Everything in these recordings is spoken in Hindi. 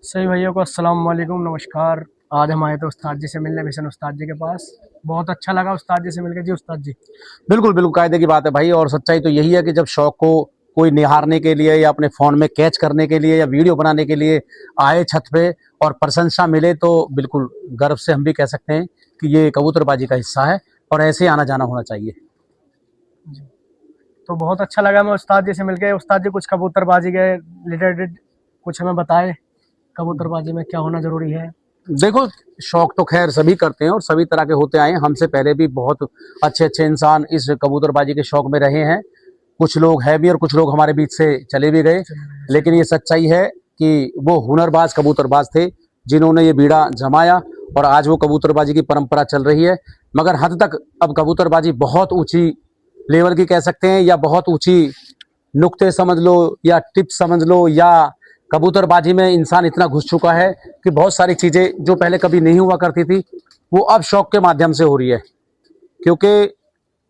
सही भैया को अस्सलाम वालेकुम, नमस्कार। आज हम आए थे उस्ताद जी से मिलने, मिशन उस्ताद जी के पास। बहुत अच्छा लगा उस्ताद जी से मिलकर। जी उस्ताद जी। बिल्कुल बिल्कुल कायदे की बात है भाई। और सच्चाई तो यही है कि जब शौक को कोई निहारने के लिए या अपने फोन में कैच करने के लिए या वीडियो बनाने के लिए आए छत पे और प्रशंसा मिले तो बिल्कुल गर्व से हम भी कह सकते हैं कि ये कबूतरबाजी का हिस्सा है और ऐसे ही आना जाना होना चाहिए। जी। तो बहुत अच्छा लगा मैं उस्ताद जी से मिलकर। उस्ताद जी कुछ कबूतरबाजी के रिलेटेड कुछ हमें बताए, कबूतरबाजी में क्या होना जरूरी है। देखो, शौक तो खैर सभी करते हैं और सभी तरह के होते आए हैं। हमसे पहले भी बहुत अच्छे अच्छे इंसान इस कबूतरबाजी के शौक में रहे हैं। कुछ लोग हैं भी और कुछ लोग हमारे बीच से चले भी गए। लेकिन ये सच्चाई है कि वो हुनरबाज कबूतरबाज थे जिन्होंने ये बीड़ा जमाया और आज वो कबूतरबाजी की परंपरा चल रही है। मगर हद तक अब कबूतरबाजी बहुत ऊंची लेवल की कह सकते हैं या बहुत ऊंची नुक्ते समझ लो या टिप्स समझ लो, या कबूतरबाजी में इंसान इतना घुस चुका है कि बहुत सारी चीजें जो पहले कभी नहीं हुआ करती थी वो अब शौक के माध्यम से हो रही है। क्योंकि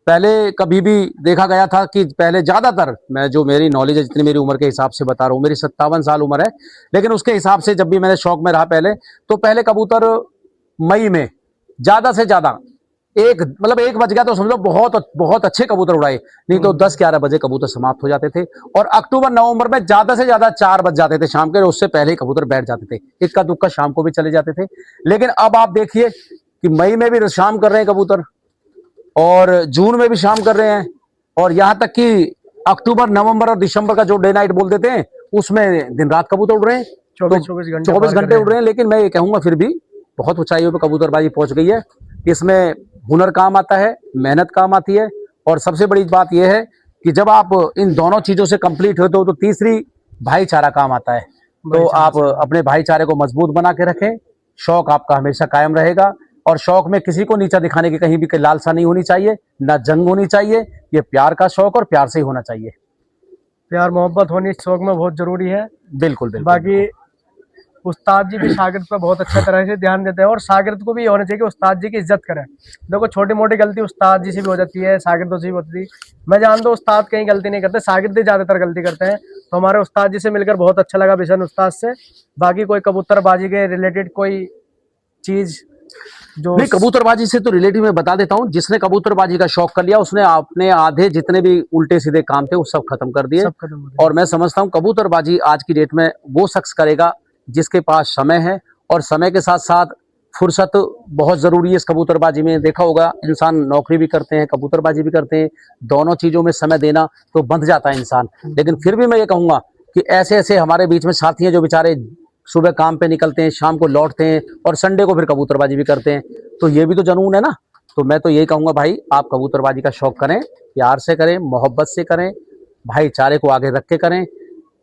पहले कभी भी देखा गया था कि पहले ज्यादातर, मैं जो मेरी नॉलेज है जितनी मेरी उम्र के हिसाब से बता रहा हूँ, मेरी 57 साल उम्र है, लेकिन उसके हिसाब से जब भी मैंने शौक में रहा पहले, तो पहले कबूतर मई में ज्यादा से ज्यादा एक मतलब 1 बज गया तो समझो बहुत बहुत अच्छे कबूतर उड़ाए, नहीं तो 10-11 बजे कबूतर समाप्त हो जाते थे। और अक्टूबर नवंबर में ज्यादा से ज्यादा 4 बज जाते थे शाम के, उससे पहले ही कबूतर बैठ जाते थे। इक्का दुक्का शाम को भी चले जाते थे। लेकिन अब आप देखिए कि मई में भी शाम कर रहे हैं कबूतर और जून में भी शाम कर रहे हैं और यहां तक कि अक्टूबर नवंबर और दिसंबर का जो डे नाइट बोल देते हैं उसमें दिन रात कबूतर उड़ रहे हैं। तो 24-24 घंटे 24 घंटे उड़ रहे हैं। लेकिन मैं ये कहूंगा फिर भी बहुत ऊंचाइयों पर कबूतरबाजी पहुंच गई है। इसमें हुनर काम आता है, मेहनत काम आती है और सबसे बड़ी बात यह है कि जब आप इन दोनों चीजों से कंप्लीट होते हो तो तीसरी भाईचारा काम आता है। तो आप अपने भाईचारे को मजबूत बना के रखें, शौक आपका हमेशा कायम रहेगा। और शौक में किसी को नीचा दिखाने की कहीं भी लालसा नहीं होनी चाहिए, ना जंग होनी चाहिए। ये प्यार का शौक और प्यार से ही होना चाहिए। प्यार मोहब्बत होनी इस शौक में बहुत जरूरी है। बिल्कुल बिल्कुल बाकी बिल्कुल। उस्ताद जी भी शागिर्द पर बहुत अच्छा तरह से ध्यान देते हैं और शागिर्द को भी ये होना चाहिए कि उस्ताद जी की इज्जत करें। देखो छोटी मोटी गलती उस्ताद जी से भी हो जाती है, शागिर्दों से भी होती है। मैं जानता हूँ उस्ताद कहीं गलती नहीं करते, शागिर्द ही ज्यादातर गलती करते हैं। तो हमारे उस्ताद जी से मिलकर बहुत अच्छा लगा, बिशन उस्ताद से। बाकी कोई कबूतरबाजी के रिलेटेड कोई चीज जो नहीं, कबूतरबाजी से तो रिलेटिव मैं बता देता हूं, जिसने कबूतरबाजी का शौक कर लिया उसने अपने आधे जितने भी उल्टे सीधे काम थे वो सब खत्म कर दिए। सब खत्म हो और मैं समझता हूं कबूतरबाजी आज की डेट में वो शख्स करेगा जिसके पास समय है और समय के साथ साथ फुर्सत बहुत जरूरी है। इस कबूतरबाजी में देखा होगा, इंसान नौकरी भी करते हैं, कबूतरबाजी भी करते हैं, दोनों चीजों में समय देना तो बंध जाता है इंसान। लेकिन फिर भी मैं ये कहूंगा कि ऐसे ऐसे हमारे बीच में साथी हैं जो बेचारे सुबह काम पे निकलते हैं, शाम को लौटते हैं और संडे को फिर कबूतरबाजी भी करते हैं। तो ये भी तो जुनून है ना। तो मैं तो यही कहूंगा भाई, आप कबूतरबाजी का शौक करें, प्यार से करें, मोहब्बत से करें, भाईचारे को आगे रख के करें।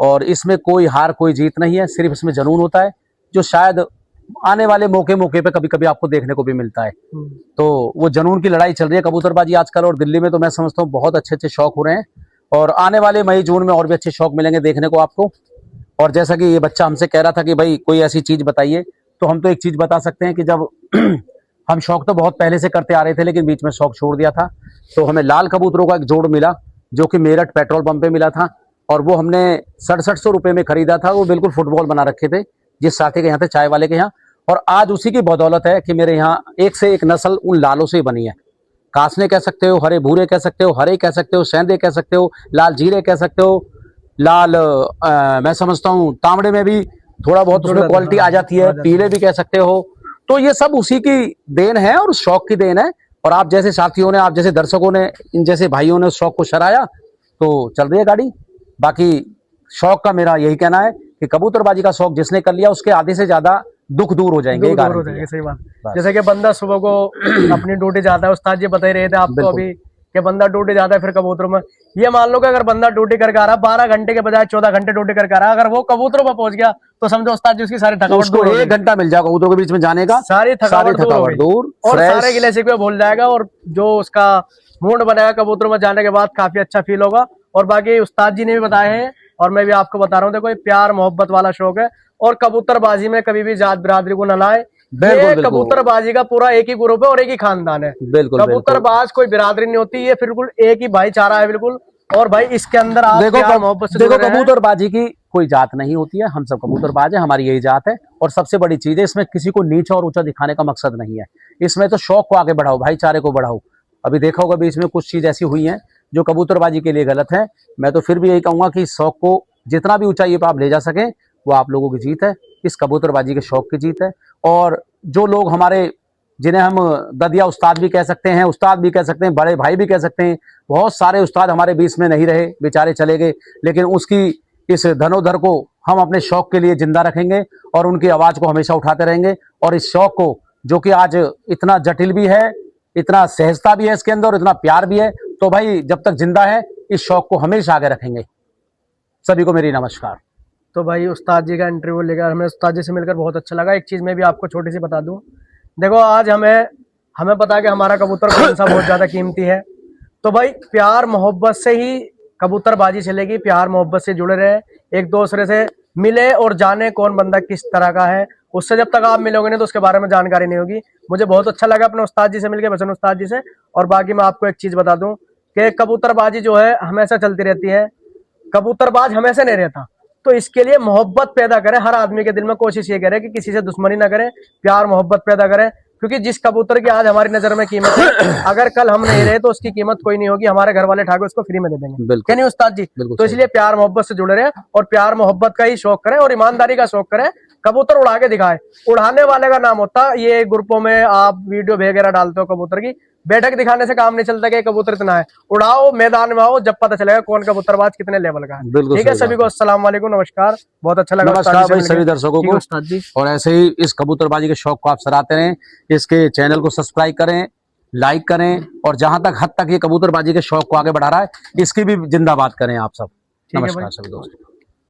और इसमें कोई हार कोई जीत नहीं है, सिर्फ इसमें जुनून होता है जो शायद आने वाले मौके मौके पे कभी कभी आपको देखने को भी मिलता है। तो वो जुनून की लड़ाई चल रही है कबूतरबाजी आजकल। और दिल्ली में तो मैं समझता हूँ बहुत अच्छे अच्छे शौक हो रहे हैं और आने वाले मई जून में और भी अच्छे शौक मिलेंगे देखने को आपको। और जैसा कि ये बच्चा हमसे कह रहा था कि भाई कोई ऐसी चीज बताइए, तो हम तो एक चीज बता सकते हैं कि जब हम शौक तो बहुत पहले से करते आ रहे थे लेकिन बीच में शौक छोड़ दिया था, तो हमें लाल कबूतरों का एक जोड़ मिला जो कि मेरठ पेट्रोल पंप पे मिला था। और वो हमने 6700 रुपये में खरीदा था। वो बिल्कुल फुटबॉल बना रखे थे जिस साथी के यहाँ थे, चाय वाले के यहाँ। और आज उसी की बदौलत है कि मेरे यहाँ एक से एक नस्ल उन लालों से ही बनी है। कासने कह सकते हो, हरे भूरे कह सकते हो, हरे कह सकते हो, सेंधे कह सकते हो, लाल जीरे कह सकते हो, लाल मैं समझता हूँ तांबड़े में भी थोड़ा बहुत उसमें क्वालिटी आ जाती है, पीले भी कह सकते हो। तो ये सब उसी की देन है और शौक की देन है। और आप जैसे साथियों ने, आप जैसे दर्शकों ने, इन जैसे भाइयों ने उस शौक को सराहा तो चल रही है गाड़ी। बाकी शौक का मेरा यही कहना है कि कबूतरबाजी का शौक जिसने कर लिया उसके आधे से ज्यादा दुख दूर हो जाएंगे। दूर हो जाएंगे, सही बात। जैसे कि बंदा सुबह को अपनी ड्यूटी जाता है, उस्ताद जी बता ही रहे थे आपको अभी कि बंदा ड्यूटी जाता है फिर कबूतरों में। ये मान लो कि अगर बंदा ड्यूटी करके आ रहा है 12 घंटे के बजाय 14 घंटे ड्यूटी करके आ रहा है, अगर वो कबूतरों पर पहुंच गया तो समझो उस्ताद जी उसकी सारी थकावट उसको 1 घंटा मिल जाएगा कबूतरों के बीच में जाने का, सारी थकावट दूर और फ्रेश। सारे गिले शिकवे भूल जाएगा और जो उसका मूड बनेगा कबूतरों में जाने के बाद काफी अच्छा फील होगा। और बाकी उस्ताद जी ने भी बताए हैं और मैं भी आपको बता रहा हूँ, देखो ये प्यार मोहब्बत वाला शौक है और कबूतरबाजी में कभी भी जात बिरादरी को न लाए। ये कबूतरबाजी का पूरा एक ही ग्रुप है और एक ही खानदान है। कबूतरबाज कोई बिरादरी नहीं होती, ये बिल्कुल एक ही भाईचारा है बिल्कुल। और भाई इसके अंदर आप देखो प्यार मोहब्बत से देखो कबूतरबाजी की कोई जात नहीं होती है, हम सब कबूतरबाज है, हमारी यही जात है। और सबसे बड़ी चीज है, इसमें किसी को नीचा और ऊंचा दिखाने का मकसद नहीं है। इसमें तो शौक को आगे बढ़ाओ, भाईचारे को बढ़ाओ। अभी देखा होगा बीच में कुछ चीज ऐसी हुई है जो कबूतरबाजी के लिए गलत है। मैं तो फिर भी यही कहूंगा कि इस शौक को जितना भी ऊंचाई पर आप ले जा सकें, वो आप लोगों की जीत है, इस कबूतरबाजी के शौक की जीत है। और जो लोग हमारे, जिन्हें हम ददिया उस्ताद भी कह सकते हैं, उस्ताद भी कह सकते हैं, बड़े भाई भी कह सकते हैं, बहुत सारे उस्ताद हमारे बीच में नहीं रहे, बेचारे चले गए, लेकिन उसकी इस धनोधर को हम अपने शौक के लिए जिंदा रखेंगे और उनकी आवाज को हमेशा उठाते रहेंगे। और इस शौक को, जो कि आज इतना जटिल भी है, इतना सहजता भी है इसके अंदर, इतना प्यार भी है, तो भाई जब तक जिंदा है इस शौक को हमेशा आगे रखेंगे। सभी को मेरी नमस्कार। तो भाई उस्ताद जी का इंटरव्यू लेकर हमें उस्ताद जी से मिलकर बहुत अच्छा लगा। एक चीज़ मैं भी आपको छोटी सी बता दूं, देखो आज हमें पता है कि हमारा कबूतर कौन सा बहुत ज़्यादा कीमती है। तो भाई प्यार मोहब्बत से ही कबूतरबाजी चलेगी, प्यार मोहब्बत से जुड़े रहे, एक दूसरे से मिले और जाने कौन बंदा किस तरह का है। उससे जब तक आप मिलोगे नहीं तो उसके बारे में जानकारी नहीं होगी। मुझे बहुत अच्छा लगा अपने उस्ताद जी से मिलकर, बसन उस्ताद जी से। और बाकी मैं आपको एक चीज़ बता दूं कि कबूतरबाजी जो है हमेशा चलती रहती है, कबूतरबाज हमेशा नहीं रहता। तो इसके लिए मोहब्बत पैदा करें, हर आदमी के दिल में कोशिश ये करे कि किसी से दुश्मनी ना करें, प्यार मोहब्बत पैदा करें। क्योंकि जिस कबूतर की आज हमारी नजर में कीमत है, अगर कल हम नहीं रहे तो उसकी कीमत कोई नहीं होगी, हमारे घर वाले ठाकुर उसको फ्री में दे देंगे। क्या नहीं उस्ताद जी? तो इसलिए प्यार मोहब्बत से जुड़े रहे और प्यार मोहब्बत का ही शौक करें और ईमानदारी का शौक करें। कबूतर उड़ा के दिखाए, उड़ाने वाले का नाम होता ये। ग्रुपों में आप वीडियो वगैरह डालते हो कबूतर की, बैठक दिखाने से काम नहीं चलता कि कबूतर इतना है। उड़ाओ, मैदान में आओ, जब पता चलेगा कौन कबूतरबाज कितने लेवल का है। ठीक है, सभी को अस्सलाम वालेकुम, नमस्कार। बहुत अच्छा लगा नमस्कार भाई सभी दर्शकों को उस्ताद जी। और ऐसे ही इस कबूतरबाजी के शौक को आप सराहते रहें। इसके चैनल को सब्सक्राइब करें, लाइक करें, और जहां तक हद तक ये कबूतरबाजी के शौक को आगे बढ़ा रहा है, इसकी भी जिंदाबाद करें आप सब। नमस्कार सभी दोस्तों।